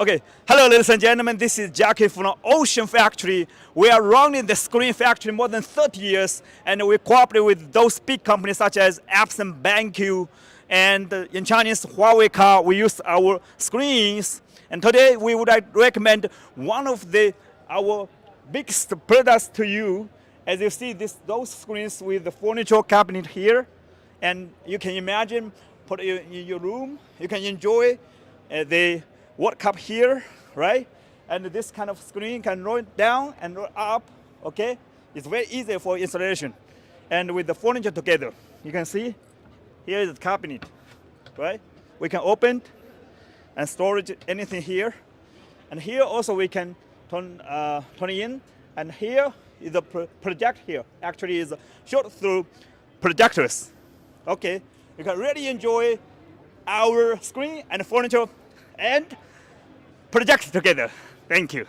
Okay, hello ladies and gentlemen, this is Jackie from Ocean Factory. We are running the screen factory more than 30 years, and we cooperate with those big companies such as Epson, BenQ, and in Chinese, Huawei car. We use our screens, and today we would like to recommend one of our biggest products to you. As you see, those screens with the furniture cabinet here, and you can imagine, put it in your room, you can enjoy the World Cup here, right? And this kind of screen can roll down and roll up, okay? It's very easy for installation. And with the furniture together, you can see, here is the cabinet, right? We can open and storage anything here. And here also we can turn in. And here is the project here. Actually is shot through projectors. Okay, you can really enjoy our screen and furniture and project together. Thank you.